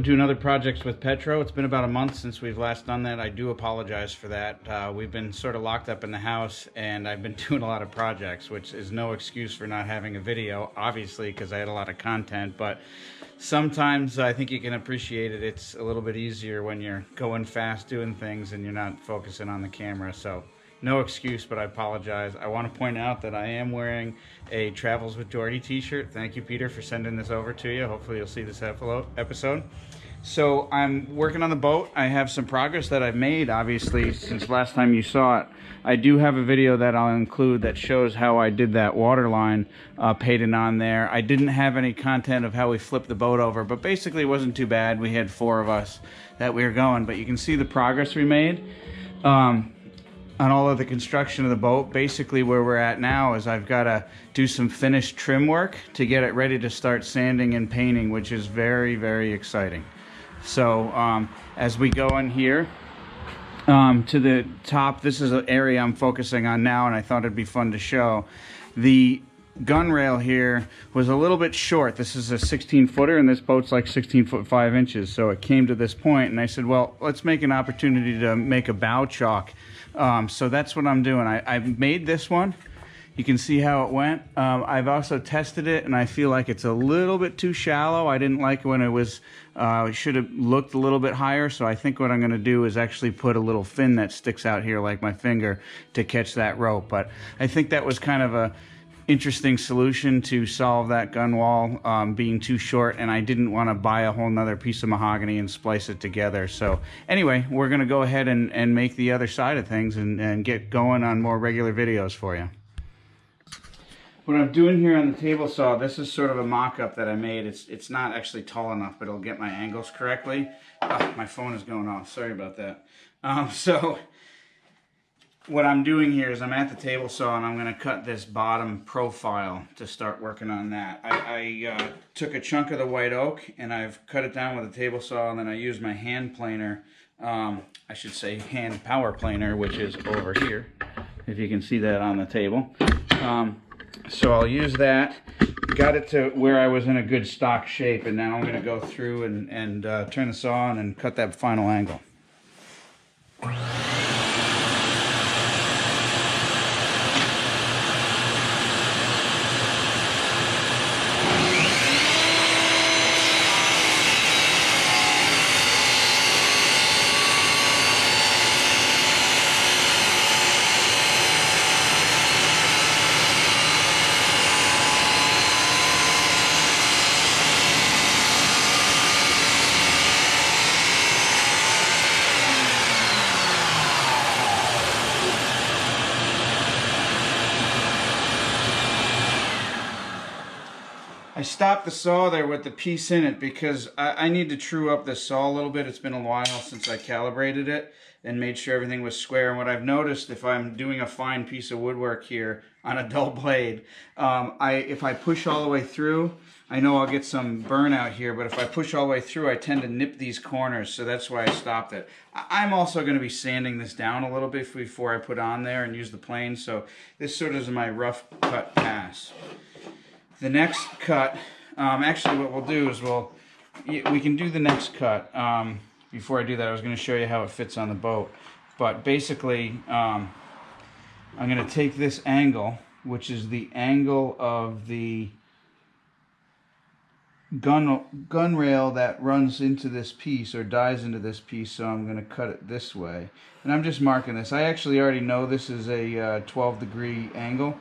to another project with Petro. It's been about a month since we've last done that. I do apologize for that. We've been sort of locked up in the house, and I've been doing a lot of projects, which is no excuse for not having a video, obviously, because I had a lot of content. But sometimes I think you can appreciate it. It's a little bit easier when you're going fast doing things and you're not focusing on the camera. So no excuse, but I apologize. I want to point out that I am wearing a Travels with Dory t-shirt. Thank you, Peter, for sending this over to you. Hopefully you'll see this episode. So I'm working on the boat. I have some progress that I've made, obviously, since last time you saw it. I do have a video that I'll include that shows how I did that water line painted on there. I didn't have any content of how we flipped the boat over, but basically it wasn't too bad. We had 4 of us that we were going, but you can see the progress we made. On all of the construction of the boat. Basically where we're at now is I've got to do some finished trim work to get it ready to start sanding and painting, which is very, very exciting. So as we go in here to the top, this is an area I'm focusing on now, and I thought it'd be fun to show. The gun rail here was a little bit short. This is a 16-footer, and this boat's like 16 foot 5 inches. So it came to this point, and I said, well, let's make an opportunity to make a bow chalk. So that's what I'm doing. I've made this one. You can see how it went. I've also tested it, and I feel like it's a little bit too shallow. I didn't like when it was, it should have looked a little bit higher. So I think what I'm going to do is actually put a little fin that sticks out here like my finger to catch that rope. But I think that was kind of a interesting solution to solve that gun wall being too short, and I didn't want to buy a whole nother piece of mahogany and splice it together. So anyway, we're going to go ahead and make the other side of things and get going on more regular videos for you. What I'm doing here on the table saw, this is sort of a mock-up that I made. It's not actually tall enough, but it'll get my angles correctly. Oh, my phone is going off. Sorry about that. So what I'm doing here is I'm at the table saw, and I'm going to cut this bottom profile to start working on that. I took a chunk of the white oak, and I've cut it down with a table saw, and then I used my hand planer, I should say hand power planer, which is over here, if you can see that on the table. So I'll use that. Got it to where I was in a good stock shape, and now I'm going to go through and turn the saw on and cut that final angle. I stopped the saw there with the piece in it because I need to true up this saw a little bit. It's been a while since I calibrated it and made sure everything was square. And what I've noticed, if I'm doing a fine piece of woodwork here on a dull blade, if I push all the way through, I know I'll get some burnout here, but if I push all the way through, I tend to nip these corners, so that's why I stopped it. I'm also going to be sanding this down a little bit before I put on there and use the plane, so this sort of is my rough cut pass. The next cut, actually what we'll do is we can do the next cut. Before I do that, I was going to show you how it fits on the boat. But basically, I'm going to take this angle, which is the angle of the gun rail that runs into this piece or dies into this piece, so I'm going to cut it this way. And I'm just marking this. I actually already know this is a 12-degree angle.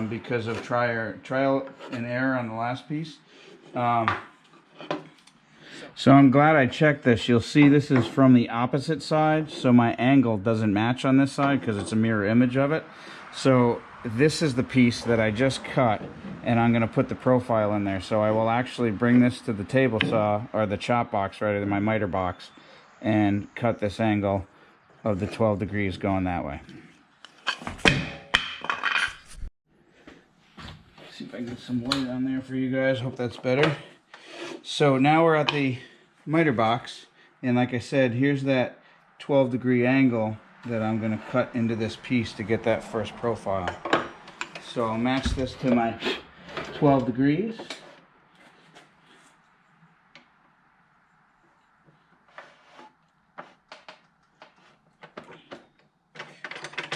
Because of trial and error on the last piece. So I'm glad I checked this. You'll see this is from the opposite side, so my angle doesn't match on this side because it's a mirror image of it. So this is the piece that I just cut, and I'm going to put the profile in there. So I will actually bring this to the table saw, or the chop box, rather than my miter box, and cut this angle of the 12 degrees going that way. See if I can get some light on there for you guys. Hope that's better. So now we're at the miter box, and like I said, here's that 12-degree angle that I'm going to cut into this piece to get that first profile. So I'll match this to my 12 degrees.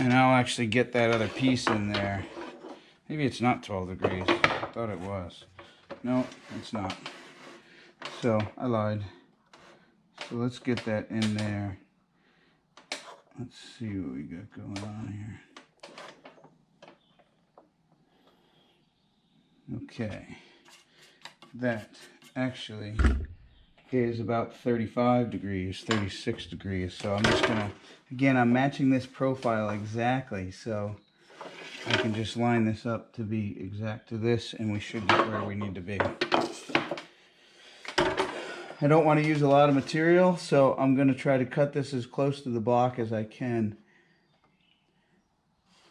And I'll actually get that other piece in there. Maybe it's not 12 degrees. I thought it was. No, it's not. So, I lied. So let's get that in there. Let's see what we got going on here. Okay. That actually is about 35 degrees, 36 degrees. So I'm just gonna, again, I'm matching this profile exactly. So I can just line this up to be exact to this, and we should get where we need to be. I don't want to use a lot of material, so I'm going to try to cut this as close to the block as I can.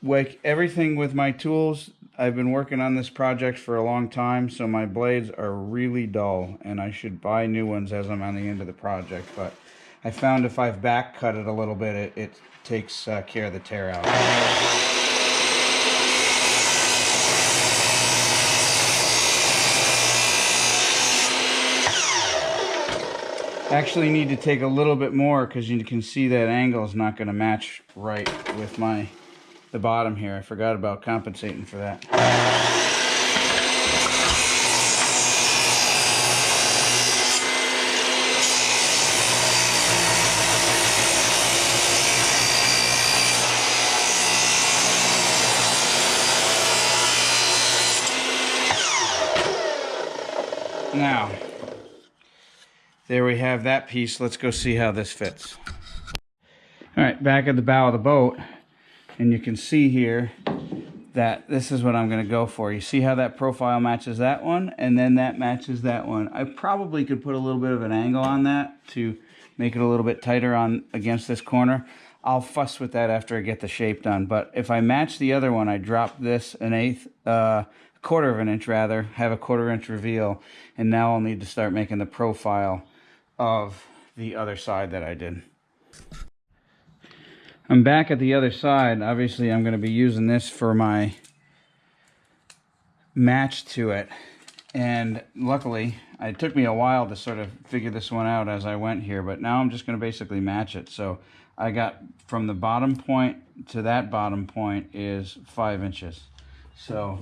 Like everything with my tools, I've been working on this project for a long time, so my blades are really dull, and I should buy new ones as I'm on the end of the project. But I found if I've back cut it a little bit, it takes care of the tear out. Actually need to take a little bit more because you can see that angle is not going to match right with the bottom here. I forgot about compensating for that. Now, there we have that piece. Let's go see how this fits. All right, back at the bow of the boat, and you can see here that this is what I'm going to go for. You see how that profile matches that one, and then that matches that one. I probably could put a little bit of an angle on that to make it a little bit tighter on against this corner. I'll fuss with that after I get the shape done. But if I match the other one, I drop this an eighth, quarter of an inch rather, have a 1/4 inch reveal, and now I'll need to start making the profile of the other side that I did. I'm back at the other side. Obviously I'm going to be using this for my match to it, and luckily it took me a while to sort of figure this one out as I went here, but now I'm just going to basically match it. So I got from the bottom point to that bottom point is 5 inches. So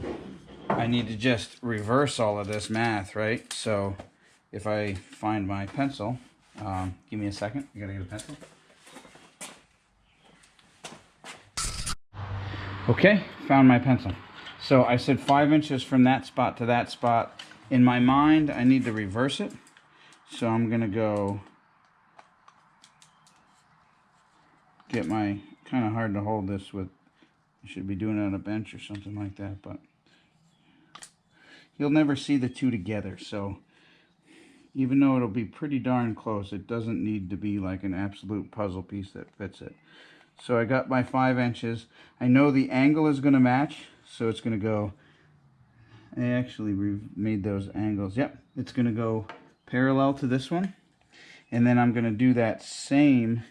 I need to just reverse all of this math, right? So if I find my pencil, give me a second, I gotta get a pencil. Okay, found my pencil. So I said 5 inches from that spot to that spot. In my mind, I need to reverse it. So I'm gonna go get my, kind of hard to hold this with, I should be doing it on a bench or something like that, but you'll never see the two together. So even though it'll be pretty darn close, it doesn't need to be like an absolute puzzle piece that fits it. So I got my 5 inches. I know the angle is going to match, so it's going to go, I actually made those angles. Yep, it's going to go parallel to this one. And then I'm going to do that same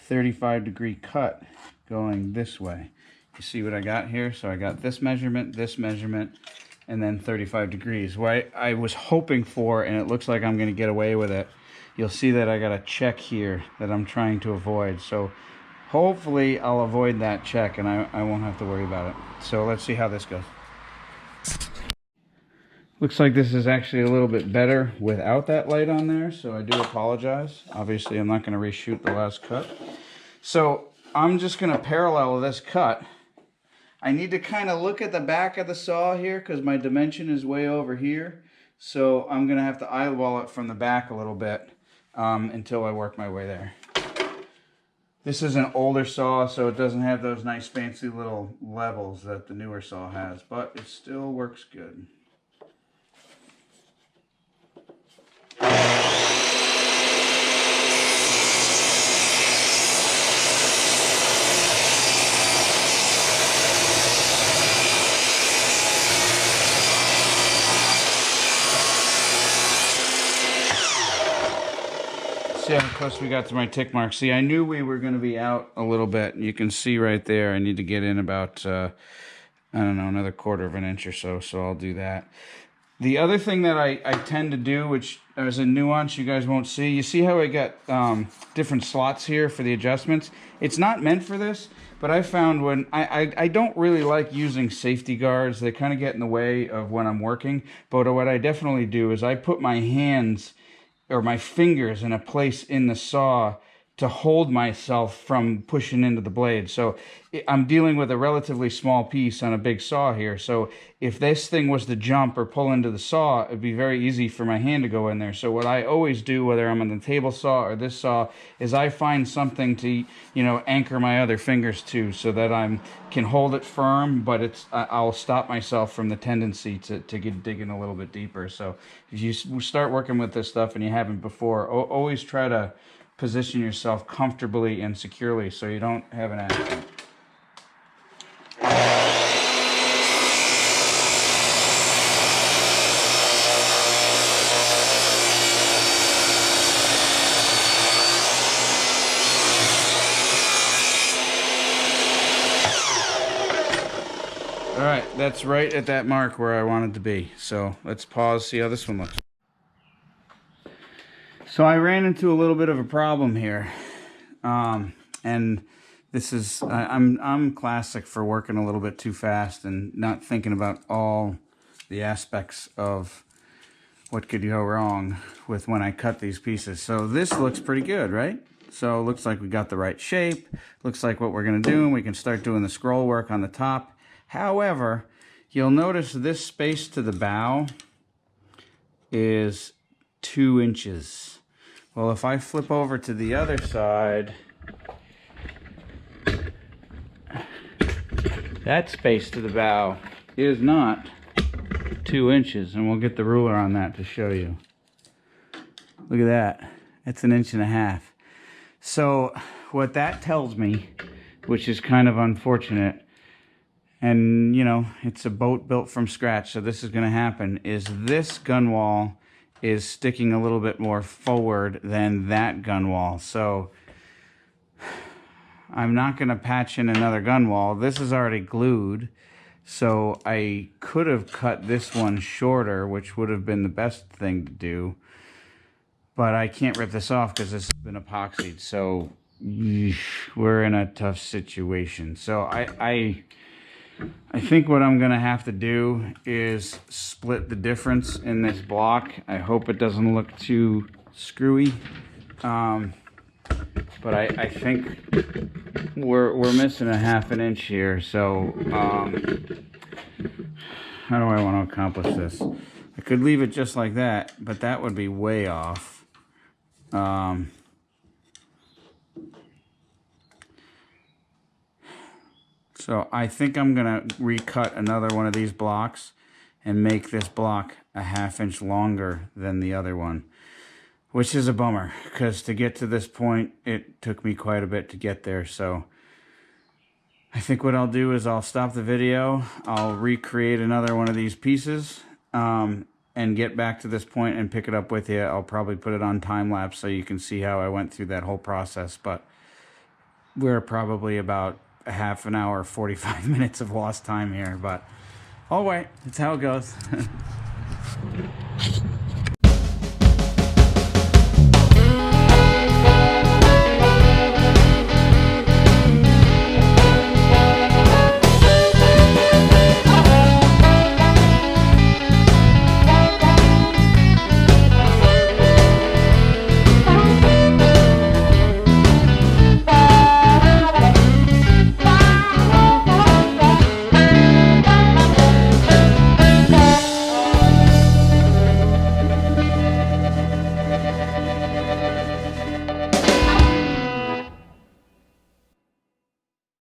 35-degree cut going this way. You see what I got here? So I got this measurement, and then 35 degrees. What I was hoping for, and it looks like I'm going to get away with it, you'll see that I got a check here that I'm trying to avoid. So hopefully I'll avoid that check and I won't have to worry about it. So let's see how this goes. Looks like this is actually a little bit better without that light on there, so I do apologize. Obviously I'm not going to reshoot the last cut. So I'm just going to parallel this cut. I need to kind of look at the back of the saw here because my dimension is way over here. So I'm going to have to eyeball it from the back a little bit until I work my way there. This is an older saw, so it doesn't have those nice fancy little levels that the newer saw has, but it still works good. See how close we got to my tick mark. See, I knew we were going to be out a little bit. You can see right there, I need to get in about, I don't know, another 1/4 of an inch or so, so I'll do that. The other thing that I tend to do, which there's a nuance you guys won't see. You see how I got different slots here for the adjustments? It's not meant for this, but I found when I don't really like using safety guards. They kind of get in the way of when I'm working. But what I definitely do is I put my hands or my fingers in a place in the saw to hold myself from pushing into the blade. So I'm dealing with a relatively small piece on a big saw here. So if this thing was to jump or pull into the saw, it'd be very easy for my hand to go in there. So what I always do, whether I'm on the table saw or this saw, is I find something to, you know, anchor my other fingers to, so that I can hold it firm, but I'll stop myself from the tendency to get digging a little bit deeper. So if you start working with this stuff and you haven't before, always try to position yourself comfortably and securely so you don't have an accident. All right, that's right at that mark where I wanted to be. So let's pause, see how this one looks. So I ran into a little bit of a problem here, and this is I'm classic for working a little bit too fast and not thinking about all the aspects of what could go wrong with when I cut these pieces. So this looks pretty good, right? So it looks like we got the right shape. Looks like what we're gonna do, and we can start doing the scroll work on the top. However, you'll notice this space to the bow is 2 inches. Well, if I flip over to the other side, that space to the bow is not 2 inches, and we'll get the ruler on that to show you. Look at that. That's 1.5 inches. So what that tells me, which is kind of unfortunate, and you know, it's a boat built from scratch, so this is going to happen, is this gun wall is sticking a little bit more forward than that gun wall. So I'm not going to patch in another gun wall. This is already glued, so I could have cut this one shorter, which would have been the best thing to do, but I can't rip this off because this has been epoxied. So we're in a tough situation. So I think what I'm going to have to do is split the difference in this block. I hope it doesn't look too screwy. But I think we're missing a 1/2 inch here. So how do I want to accomplish this? I could leave it just like that, but that would be way off. So I think I'm gonna recut another one of these blocks and make this block a 1/2 inch longer than the other one, which is a bummer because to get to this point, it took me quite a bit to get there. So I think what I'll do is I'll stop the video, I'll recreate another one of these pieces, and get back to this point and pick it up with you. I'll probably put it on time lapse so you can see how I went through that whole process, but we're probably about a 1/2 hour, 45 minutes of lost time here, but oh wait, it's how it goes.